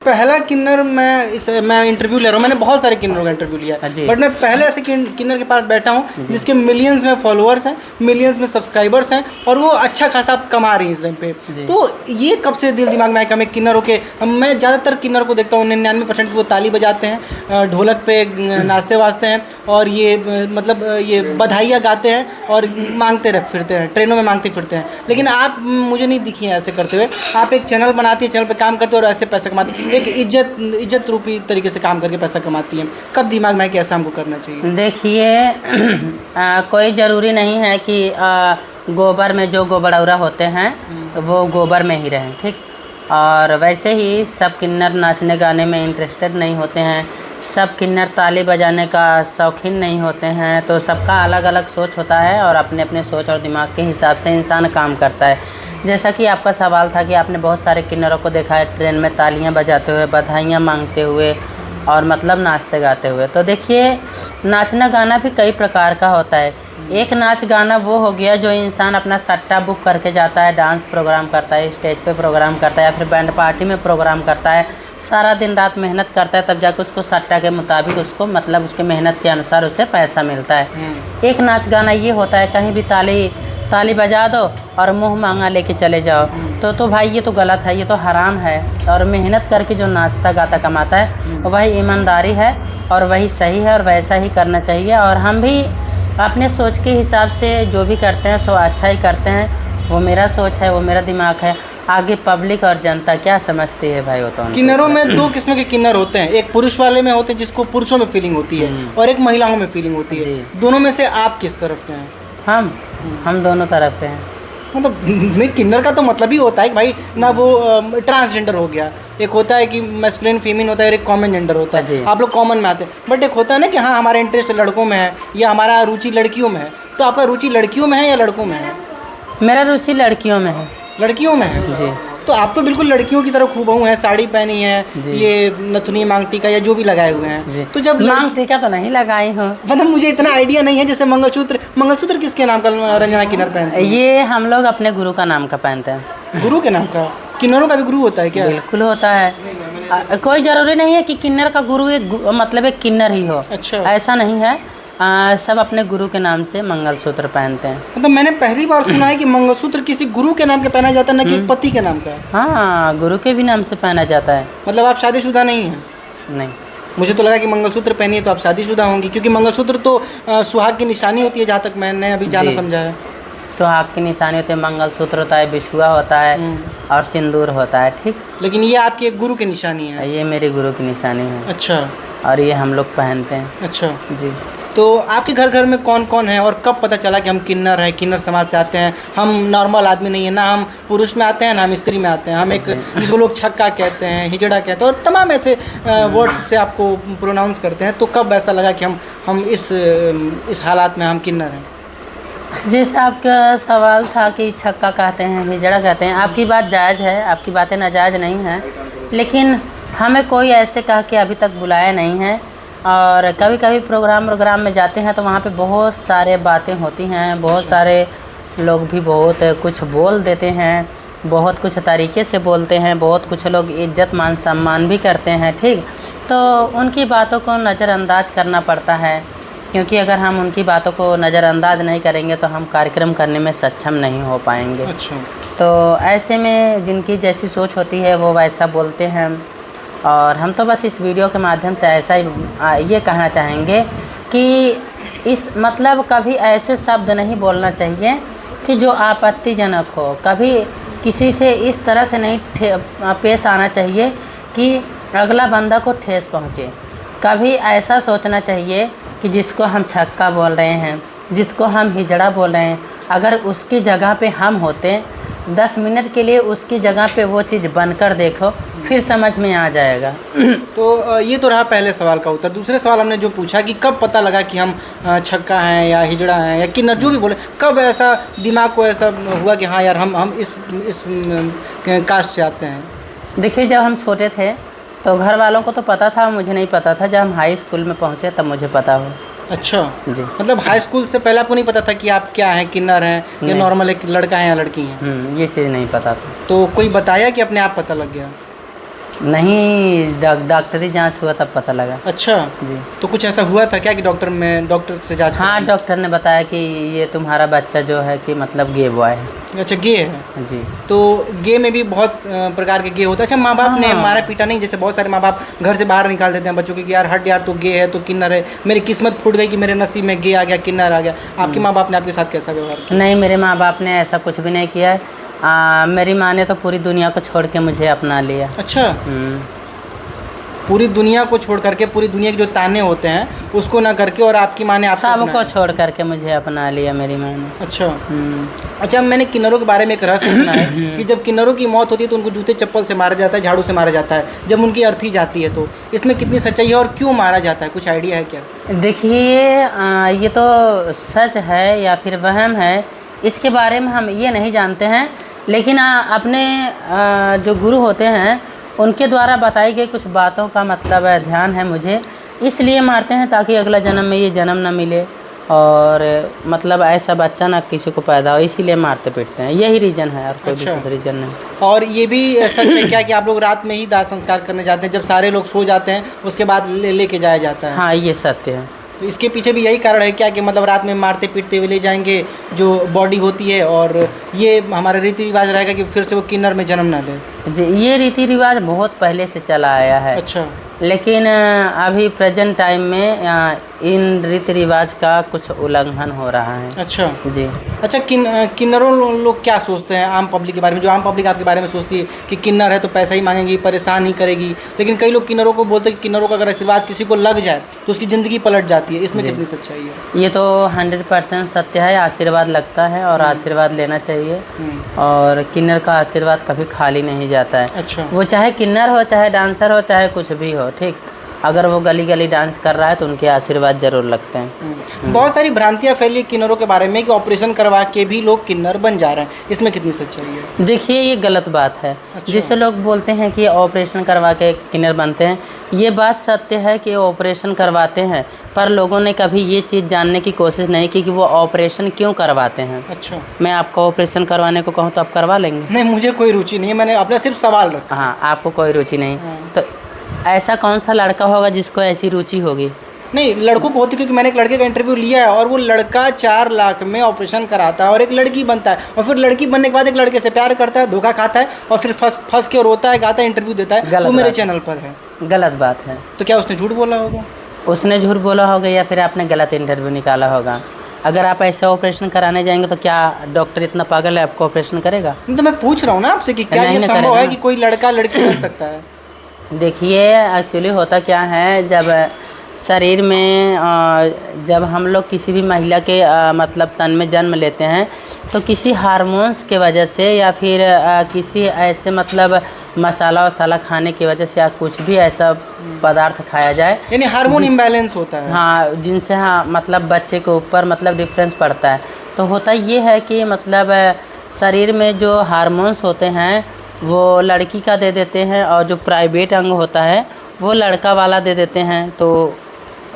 पहला किन्नर मैं इंटरव्यू ले रहा हूँ। मैंने बहुत सारे किन्नरों का इंटरव्यू लिया है, बट मैं पहले ऐसे किन्नर के पास बैठा हूँ जिसके मिलियंस में फॉलोअर्स हैं, मिलियंस में सब्सक्राइबर्स हैं और वो अच्छा खासा कमा रही है इस टाइम पे। तो ये कब से दिल दिमाग में आया कि हमें किन्नर होके, मैं ज़्यादातर किन्नर को देखता हूँ 99% वो ताली बजाते हैं, ढोलक पे नाचते वास्ते हैं और ये मतलब ये बधाइयाँ गाते हैं और मांगते फिरते हैं, ट्रेनों में मांगते फिरते हैं। लेकिन आप मुझे नहीं दिखी हैं ऐसे करते हुए। आप एक चैनल बनाती है, चैनल पे काम करते हो और ऐसे पैसा कमाते हैं, एक इज्जत रूपी तरीके से काम करके पैसा कमाती हैं। कब दिमाग में है कि ऐसा हमको करना चाहिए? देखिए कोई ज़रूरी नहीं है कि गोबर में जो गोबरौरा होते हैं वो गोबर में ही रहें, ठीक। और वैसे ही सब किन्नर नाचने गाने में इंटरेस्टेड नहीं होते हैं, सब किन्नर ताली बजाने का शौकीन नहीं होते हैं। तो सबका अलग अलग सोच होता है और अपने अपने सोच और दिमाग के हिसाब से इंसान काम करता है। जैसा कि आपका सवाल था कि आपने बहुत सारे किन्नरों को देखा है ट्रेन में तालियां बजाते हुए, बधाइयां मांगते हुए और मतलब नाचते गाते हुए। तो देखिए नाचना गाना भी कई प्रकार का होता है। एक नाच गाना वो हो गया जो इंसान अपना सट्टा बुक करके जाता है, डांस प्रोग्राम करता है, स्टेज पे प्रोग्राम करता है या फिर बैंड पार्टी में प्रोग्राम करता है, सारा दिन रात मेहनत करता है, तब जाकर उसको सट्टा के मुताबिक उसको मतलब उसके मेहनत के अनुसार उसे पैसा मिलता है। एक नाच गाना ये होता है कहीं भी ताली बजा दो और मुंह मांगा लेके चले जाओ, तो भाई ये तो गलत है, ये तो हराम है। और मेहनत करके जो नाचता गाता कमाता है वही ईमानदारी है और वही सही है और वैसा ही करना चाहिए। और हम भी अपने सोच के हिसाब से जो भी करते हैं सो अच्छा ही करते हैं। वो मेरा सोच है, वो मेरा दिमाग है। आगे पब्लिक और जनता क्या समझती है भाई, वो तो किन्नरों में दो किस्म के किन्नर होते हैं, एक पुरुष वाले में होते हैं जिसको पुरुषों में फीलिंग होती है और एक महिलाओं में फीलिंग होती है। दोनों में से आप किस तरफ के हैं? हम दोनों तरफ पे हैं। मतलब नहीं, किन्नर का तो मतलब ही होता है कि भाई ना वो ट्रांसजेंडर हो गया, एक होता है कि मैस्कुलिन फीमेल होता है, एक कॉमन जेंडर होता है। आप लोग कॉमन में आते हैं, बट एक होता है ना कि हाँ हमारा इंटरेस्ट लड़कों में है या हमारा रुचि लड़कियों में है। तो आपका रुचि लड़कियों में है या लड़कों में है? मेरा रुचि लड़कियों में है। लड़कियों में है जी। तो आप तो बिल्कुल लड़कियों की तरह खूबहू हैं, साड़ी पहनी है, ये नथुनी मांग टीका या जो भी लगाए हुए हैं। तो जब मांग टीका तो नहीं लगाई हूँ, मतलब मुझे इतना आइडिया नहीं है। जैसे मंगलसूत्र किसके नाम का रंजना किन्नर पहनते हैं? ये हम लोग अपने गुरु का नाम का पहनते हैं। गुरु के नाम का? किन्नरों का भी गुरु होता है क्या? बिल्कुल होता है। कोई ज़रूरी नहीं है कि किन्नर का गुरु एक किन्नर ही हो। अच्छा, ऐसा ऐसा नहीं है। सब अपने गुरु के नाम से मंगलसूत्र पहनते हैं। मतलब मैंने पहली बार सुना है कि मंगलसूत्र किसी गुरु के नाम का पहना जाता है, न कि एक पति के नाम का। हाँ, गुरु के भी नाम से पहना जाता है। मतलब आप शादीशुदा नहीं हैं? नहीं। मुझे तो लगा कि मंगलसूत्र पहनिए तो आप शादीशुदा होंगी, क्योंकि मंगलसूत्र तो सुहाग की निशानी होती है, जहाँ तक मैंने अभी जाना समझा है। सुहाग की निशानी होती है, मंगलसूत्र होता है, बिछुआ होता है और सिंदूर होता है, ठीक। लेकिन ये आपकी एक गुरु की निशानी है? ये मेरे गुरु की निशानी है। अच्छा। और ये हम लोग पहनते हैं। अच्छा जी। तो आपके घर में कौन कौन है और कब पता चला कि हम किन्नर हैं, किन्नर समाज से आते हैं? हम नॉर्मल आदमी नहीं है ना, हम पुरुष में आते हैं ना हम स्त्री में आते हैं। हम एक जिसको लोग छक्का कहते हैं, हिजड़ा कहते हैं और तमाम ऐसे वर्ड्स से आपको प्रोनाउंस करते हैं। तो कब ऐसा लगा कि हम इस हालात में हम किन्नर हैं? जैसे आपका सवाल था कि छक्का कहते हैं, हिजड़ा कहते हैं, आपकी बात जायज़ है, आपकी बातें नाजायज़ नहीं हैं। लेकिन हमें कोई ऐसे कह के अभी तक बुलाया नहीं है। और कभी कभी प्रोग्राम में जाते हैं तो वहाँ पे बहुत सारे बातें होती हैं, बहुत सारे लोग भी बहुत कुछ बोल देते हैं, बहुत कुछ तरीके से बोलते हैं, बहुत कुछ लोग इज्जत मान सम्मान भी करते हैं, ठीक। तो उनकी बातों को नज़रअंदाज करना पड़ता है, क्योंकि अगर हम उनकी बातों को नज़रअंदाज नहीं करेंगे तो हम कार्यक्रम करने में सक्षम नहीं हो पाएंगे। अच्छा। तो ऐसे में जिनकी जैसी सोच होती है वो वैसा बोलते हैं। और हम तो बस इस वीडियो के माध्यम से ऐसा ही ये कहना चाहेंगे कि इस मतलब कभी ऐसे शब्द नहीं बोलना चाहिए कि जो आपत्तिजनक हो। कभी किसी से इस तरह से नहीं पेश आना चाहिए कि अगला बंदा को ठेस पहुँचे। कभी ऐसा सोचना चाहिए कि जिसको हम छक्का बोल रहे हैं, जिसको हम हिजड़ा बोल रहे हैं, अगर उसकी जगह पे हम होते 10 मिनट के लिए उसकी जगह पे वो चीज़ बनकर देखो, फिर समझ में आ जाएगा। तो ये तो रहा पहले सवाल का उत्तर। दूसरे सवाल हमने जो पूछा कि कब पता लगा कि हम छक्का हैं या हिजड़ा हैं या किन्नर जो भी बोले, कब ऐसा दिमाग को ऐसा हुआ कि हाँ यार हम इस कास्ट से आते हैं? देखिए, जब हम छोटे थे तो घर वालों को तो पता था, मुझे नहीं पता था। जब हम हाई स्कूल में पहुँचे तब मुझे पता हो। अच्छा जी। मतलब हाई स्कूल से पहले आपको नहीं पता था कि आप क्या हैं, किन्नर हैं या नॉर्मल एक लड़का है या लड़की हैं? ये चीज़ नहीं पता था। तो कोई बताया कि अपने आप पता लग गया? नहीं, डॉक्टरी जांच हुआ तब पता लगा। अच्छा जी। तो कुछ ऐसा हुआ था क्या कि डॉक्टर से जांच हाँ, डॉक्टर ने बताया कि ये तुम्हारा बच्चा जो है कि मतलब गे बॉय है। अच्छा, गे है जी। तो गे में भी बहुत प्रकार के गे होते हैं। अच्छा, माँ बाप ने मारा पीटा नहीं? जैसे बहुत सारे माँ बाप घर से बाहर निकाल देते हैं बच्चों की कि यार हट यार, तो गे है तो किन्नर है, मेरी किस्मत फूट गई कि मेरे नसीब में गे आ गया, किन्नर आ गया। आपके माँ बाप ने आपके साथ कैसा व्यवहार किया? नहीं, मेरे माँ बाप ने ऐसा कुछ भी नहीं किया है। मेरी माँ ने तो पूरी दुनिया को छोड़ के मुझे अपना लिया। अच्छा, पूरी दुनिया को छोड़ करके, पूरी दुनिया के जो ताने होते हैं उसको ना करके, और आपकी माँ ने आपको सबको छोड़ करके मुझे अपना लिया मेरी माँ ने। अच्छा। अच्छा, मैंने किन्नरों के बारे में एक रहस्य सुना है कि जब किन्नरों की मौत होती है तो उनको जूते चप्पल से मारा जाता है, झाड़ू से मारा जाता है जब उनकी अर्थी जाती है। तो इसमें कितनी सच्चाई है और क्यों मारा जाता है, कुछ आइडिया है क्या? देखिए, ये तो सच है या फिर वहम है, इसके बारे में हम ये नहीं जानते हैं। लेकिन अपने जो गुरु होते हैं उनके द्वारा बताई गई कुछ बातों का मतलब ध्यान है मुझे, इसलिए मारते हैं ताकि अगला जन्म में ये जन्म ना मिले और मतलब ऐसा बच्चा ना किसी को पैदा हो, इसीलिए मारते पीटते हैं। यही रीज़न है और कोई विशेष रीज़न नहीं। और ये भी सच है क्या कि आप लोग रात में ही दाह संस्कार करने जाते हैं, जब सारे लोग सो जाते हैं उसके बाद लेके जाया जाता है? हाँ, ये सत्य है। तो इसके पीछे भी यही कारण है क्या कि मतलब रात में मारते पीटते हुए ले जाएंगे जो बॉडी होती है, और ये हमारा रीति रिवाज रहेगा कि फिर से वो किन्नर में जन्म ना ले? जी, ये रीति रिवाज बहुत पहले से चला आया है। अच्छा। लेकिन अभी प्रेजेंट टाइम में इन रीति रिवाज का कुछ उल्लंघन हो रहा है। अच्छा जी। अच्छा, किन्नरों लोग क्या सोचते हैं आम पब्लिक के बारे में? जो आम पब्लिक आपके बारे में सोचती है कि किन्नर है तो पैसा ही मांगेगी, परेशान ही करेगी, लेकिन कई लोग किन्नरों को बोलते हैं कि किन्नरों का अगर आशीर्वाद किसी को लग जाए तो उसकी ज़िंदगी पलट जाती है। इसमें कितनी सच्चाई है? ये तो 100% सत्य है। आशीर्वाद लगता है और आशीर्वाद लेना चाहिए, और किन्नर का आशीर्वाद कभी खाली नहीं जाता है। अच्छा। वो चाहे किन्नर हो, चाहे डांसर हो, चाहे कुछ भी हो, ठीक, अगर वो गली गली डांस कर रहा है तो उनके आशीर्वाद जरूर लगते हैं। बहुत सारी भ्रांतियाँ फैली किन्नरों के बारे में कि ऑपरेशन करवा के भी लोग किन्नर बन जा रहे हैं, इसमें कितनी सच्चाई है? देखिए, ये गलत बात है। अच्छा। जिससे लोग बोलते हैं कि ऑपरेशन करवा के किन्नर बनते हैं, ये बात सत्य है कि ऑपरेशन करवाते हैं, पर लोगों ने कभी ये चीज़ जानने की कोशिश नहीं की कि वो ऑपरेशन क्यों करवाते हैं। अच्छा। मैं आपको ऑपरेशन करवाने को कहूँ तो आप करवा लेंगे? नहीं, मुझे कोई रुचि नहीं है, मैंने अपना सिर्फ सवाल रखा। हाँ, आपको कोई रुचि नहीं, तो ऐसा कौन सा लड़का होगा जिसको ऐसी रुचि होगी? नहीं, लड़कों को होती, क्योंकि मैंने एक लड़के का इंटरव्यू लिया है और वो लड़का 4 लाख में ऑपरेशन कराता है और एक लड़की बनता है, और फिर लड़की बनने के बाद एक लड़के से प्यार करता है, धोखा खाता है और फिर फंस के रोता है, गाता है, इंटरव्यू देता है। वो मेरे चैनल पर है। गलत बात है। तो क्या उसने झूठ बोला होगा? उसने झूठ बोला होगा या फिर आपने गलत इंटरव्यू निकाला होगा। अगर आप ऐसे ऑपरेशन कराने जाएंगे तो क्या डॉक्टर इतना पागल है आपको ऑपरेशन करेगा? नहीं, तो मैं पूछ रहा हूँ ना आपसे कि क्या ये संभव है कि कोई लड़का लड़की बन सकता है? देखिए, एक्चुअली होता क्या है, जब शरीर में जब हम लोग किसी भी महिला के मतलब तन में जन्म लेते हैं तो किसी हार्मोन्स के वजह से या फिर किसी ऐसे मतलब मसाला वसाला खाने की वजह से या कुछ भी ऐसा पदार्थ खाया जाए, यानी हार्मोन इम्बैलेंस होता है। हाँ, जिनसे हाँ मतलब बच्चे के ऊपर मतलब डिफरेंस पड़ता है। तो होता ये है कि मतलब शरीर में जो हार्मोन्स होते हैं वो लड़की का दे देते हैं और जो प्राइवेट अंग होता है वो लड़का वाला दे देते हैं। तो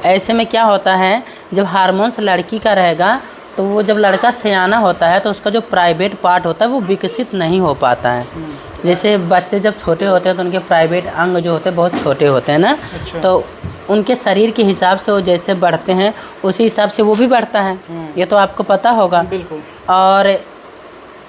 ऐसे में क्या होता है, जब हार्मोन्स लड़की का रहेगा तो वो जब लड़का सयाना होता है तो उसका जो प्राइवेट पार्ट होता है वो विकसित नहीं हो पाता है। जैसे बच्चे जब छोटे होते हैं तो उनके प्राइवेट अंग जो होते हैं बहुत छोटे होते हैं ना। अच्छा। तो उनके शरीर के हिसाब से वो जैसे बढ़ते हैं उसी हिसाब से वो भी बढ़ता है, ये तो आपको पता होगा। बिल्कुल। और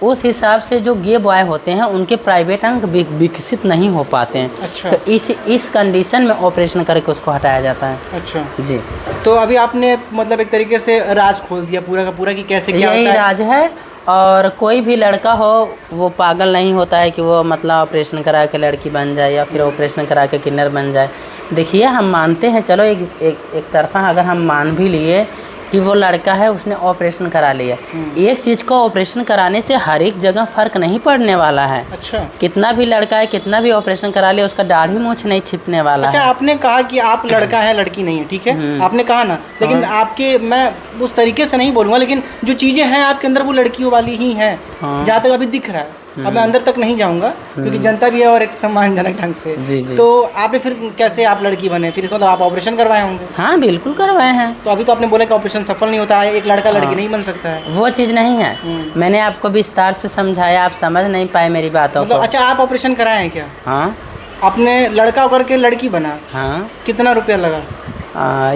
उस हिसाब से जो गे बॉय होते हैं उनके प्राइवेट अंग विकसित नहीं हो पाते हैं। अच्छा। तो इस कंडीशन में ऑपरेशन करके उसको हटाया जाता है। अच्छा जी। तो अभी आपने मतलब एक तरीके से राज खोल दिया पूरा का पूरा कि कैसे क्या यही होता है। राज है। और कोई भी लड़का हो वो पागल नहीं होता है कि वो मतलब ऑपरेशन करा के लड़की बन जाए या फिर ऑपरेशन करा के किन्नर बन जाए। देखिए, हम मानते हैं, चलो एक तरफा अगर हम मान भी लिए कि वो लड़का है उसने ऑपरेशन करा लिया, एक चीज़ को ऑपरेशन कराने से हर एक जगह फ़र्क नहीं पड़ने वाला है। अच्छा। कितना भी लड़का है, कितना भी ऑपरेशन करा लिया, उसका दाढ़ी मूंछ नहीं छिपने वाला अच्छा, है। आपने कहा कि आप लड़का है लड़की नहीं है, ठीक है, आपने कहा ना, लेकिन आपके, मैं उस तरीके से नहीं बोलूँगा, लेकिन जो चीज़ें हैं आपके अंदर वो लड़कियों वाली ही हैं, जहाँ तक अभी दिख रहा है। अब मैं अंदर तक नहीं जाऊंगा क्योंकि जनता भी है और एक सम्मानजनक ढंग से। जी। तो आपने फिर कैसे आप लड़की बने? फिर इसका मतलब आप ऑपरेशन करवाए होंगे? हाँ, बिल्कुल करवाए हैं। तो अभी तो आपने बोला कि ऑपरेशन सफल नहीं होता है, एक लड़का लड़की नहीं बन सकता है। वो चीज़ नहीं है, मैंने आपको विस्तार से समझाया, आप समझ नहीं पाए मेरी बातों को। अच्छा, आप ऑपरेशन कराए हैं क्या? हाँ। आपने लड़का होकर के लड़की बना, हाँ। कितना रुपया लगा?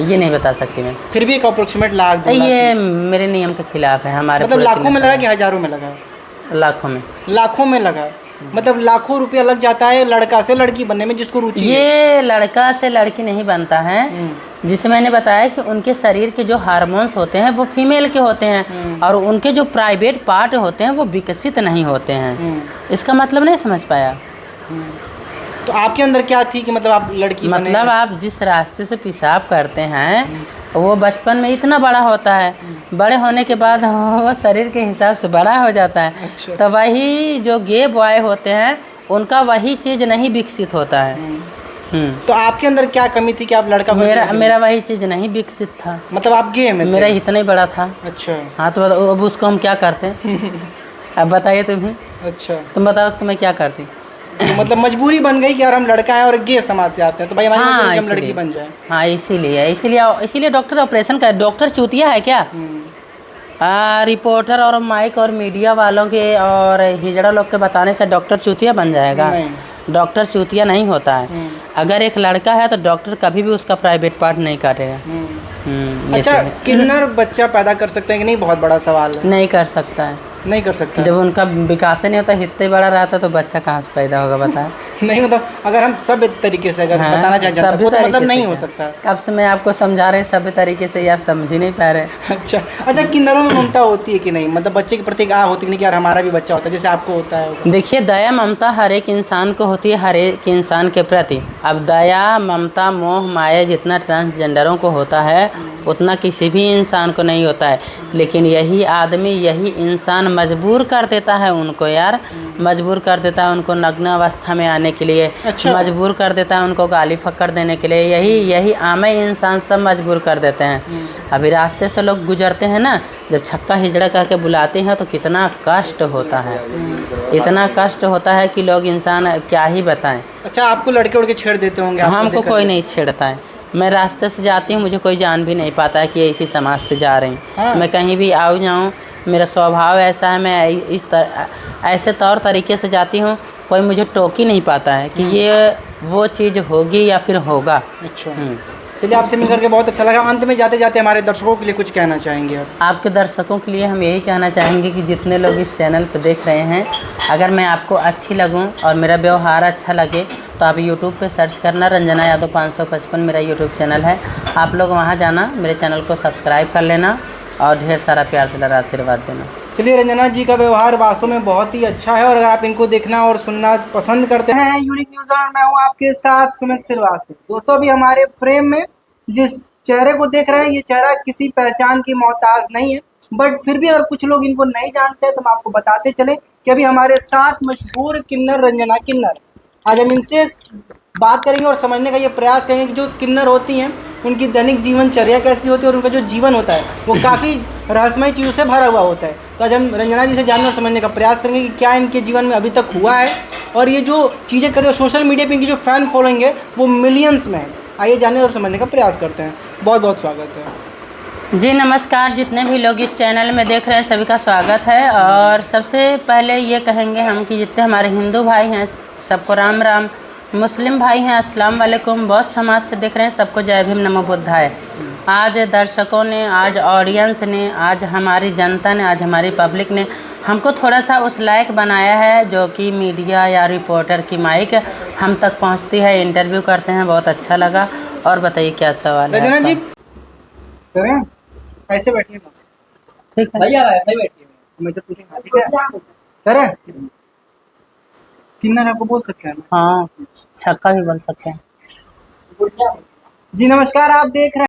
ये नहीं बता सकती मैं। फिर भी एक अप्रोक्सीमेट लाख 2 लाख? ये मेरे नियम के खिलाफ है हमारे। मतलब लाखों में लगा कि हज़ारों में लगा? लाखों में। लाखों में लगा, मतलब लाखों रुपया लग जाता है लड़का से लड़की बनने में जिसको रुचि है। ये लड़का से लड़की नहीं बनता है, जिसे मैंने बताया कि उनके शरीर के जो हार्मोन्स होते हैं वो फीमेल के होते हैं और उनके जो प्राइवेट पार्ट होते हैं वो विकसित नहीं होते हैं। इसका मतलब नहीं समझ पाया? तो आपके अंदर क्या थी कि मतलब आप लड़की बने? मतलब आप जिस रास्ते से पेशाब करते हैं वो बचपन में इतना बड़ा होता है, बड़े होने के बाद वो शरीर के हिसाब से बड़ा हो जाता है। अच्छा। तो वही जो गे बॉय होते हैं उनका वही चीज़ नहीं विकसित होता है। तो आपके अंदर क्या कमी थी कि आप लड़का? मेरा वही चीज़ नहीं विकसित था। मतलब आप गे में? मेरा इतना ही बड़ा था। अच्छा। हाँ, तो अब उसको हम क्या करते हैं? अब बताइए तुम्हें। अच्छा, तुम बताओ उसको मैं क्या करती? तो मतलब मजबूरी बन गई कि यार हम लड़का हैं और गे समाज से आते हैं तो भाई हमारी मजबूरी कि हम लड़की बन जाए। हाँ, इसीलिए डॉक्टर ऑपरेशन कर। डॉक्टर चूतिया है क्या? रिपोर्टर और माइक और मीडिया वालों के और हिजड़ा लोग के बताने से डॉक्टर चूतिया बन जाएगा? डॉक्टर चूतिया नहीं होता है। अगर एक लड़का है तो डॉक्टर कभी भी उसका प्राइवेट पार्ट नहीं काटेगा। अच्छा, किन्नर बच्चा पैदा कर सकते हैं कि नहीं? बहुत बड़ा सवाल है। नहीं कर सकता है। नहीं कर सकता? जब उनका विकास नहीं होता, इतना बड़ा रहता तो बच्चा कहाँ से पैदा होगा बताएं? नहीं, मतलब अगर हम सब तरीके से अगर बताना चाहें जनता को तो मतलब नहीं हो सकता। कब से मैं आपको समझा रहे सभ्य तरीके से, ये आप समझ ही नहीं पा रहे। अच्छा, किन्नरों में ममता होती है कि नहीं? मतलब बच्चे के प्रति आ होती है कि यार हमारा भी बच्चा होता है जैसे आपको होता है? देखिए, दया ममता हर एक इंसान को होती है, हर एक इंसान के प्रति। अब दया ममता मोह माया जितना ट्रांसजेंडरों को होता है उतना किसी भी इंसान को नहीं होता है। लेकिन यही आदमी, यही इंसान मजबूर कर देता है उनको यार, मजबूर कर देता है उनको नग्न अवस्था में आने के लिए। अच्छा। मजबूर कर देता है उनको गाली फक्कर देने के लिए। यही आमे इंसान सब मजबूर कर देते हैं। अभी रास्ते से लोग गुजरते हैं ना, जब छक्का हिजड़ा कह के बुलाते हैं तो कितना कष्ट होता है, इतना कष्ट होता है कि लोग इंसान क्या ही बताएं। अच्छा, आपको लड़के उड़के छेड़ देते होंगे? हमको कोई नहीं छेड़ता है। मैं रास्ते से जाती हूँ, मुझे कोई जान भी नहीं पाता है कि ये इसी समाज से जा रही हूँ। हाँ। मैं कहीं भी आऊँ जाऊँ, मेरा स्वभाव ऐसा है, मैं ऐसे तौर तरीके से जाती हूँ, कोई मुझे टोक ही नहीं पाता है कि ये वो चीज़ होगी या फिर होगा। अच्छा, चलिए आपसे मिलकर के बहुत अच्छा लगा। अंत में जाते जाते हमारे दर्शकों के लिए कुछ कहना चाहेंगे आप? आपके दर्शकों के लिए हम यही कहना चाहेंगे कि जितने लोग इस चैनल पर देख रहे हैं, अगर मैं आपको अच्छी लगूं और मेरा व्यवहार अच्छा लगे तो आप यूट्यूब पे सर्च करना, रंजना यादव 555 मेरा यूट्यूब चैनल है। आप लोग वहाँ जाना, मेरे चैनल को सब्सक्राइब कर लेना और ढेर सारा प्यार दुलार आशीर्वाद देना। चलिए, रंजना जी का व्यवहार वास्तव में बहुत ही अच्छा है और अगर आप इनको देखना और सुनना पसंद करते हैं, यूनिक न्यूज़ और मैं हूँ आपके साथ सुमित श्रीवास्तव। दोस्तों, अभी हमारे फ्रेम में जिस चेहरे को देख रहे हैं ये चेहरा किसी पहचान की मोहताज नहीं है, बट फिर भी अगर कुछ लोग इनको नहीं जानते हैं तो हम आपको बताते चले कि अभी हमारे साथ मशहूर किन्नर रंजना किन्नर। आज हम इनसे बात करेंगे और समझने का ये प्रयास करेंगे कि जो किन्नर होती हैं उनकी दैनिक जीवनचर्या कैसी होती है और उनका जो जीवन होता है वो काफ़ी रहस्यमय चीज़ों से भरा हुआ होता है। तो आज हम रंजना जी से जानने और समझने का प्रयास करेंगे कि क्या इनके जीवन में अभी तक हुआ है और ये जो चीज़ें करते हैं सोशल मीडिया पर इनकी जो फ़ैन फॉलोइंग है वो मिलियंस में है। आइए जानने और समझने का प्रयास करते हैं। बहुत बहुत स्वागत है जी। नमस्कार, जितने भी लोग इस चैनल में देख रहे हैं सभी का स्वागत है। और सबसे पहले ये कहेंगे हम कि जितने हमारे हिंदू भाई हैं सबको राम राम, मुस्लिम भाई हैं अस्सलाम वालेकुम, बौद्ध समाज से देख रहे हैं सबको जय भीम नमो बुद्धाय। आज दर्शकों ने, आज ऑडियंस ने, आज हमारी जनता ने, आज हमारी पब्लिक ने हमको थोड़ा सा उस लायक बनाया है जो कि मीडिया या रिपोर्टर की माइक हम तक पहुंचती है, इंटरव्यू करते हैं। बहुत अच्छा लगा। और बताइए क्या सवाल है? रंजना जी करें, ऐसे बैठिए, ठीक है, सही आ रहा है, सही बैठिए, मैं से पूछेंगे, ठीक है? करें, किन्नर आपको बोल सकते हैं? हाँ, छक्का भी बोल सकते हैं। जी नमस्कार, आप देख रहे हैं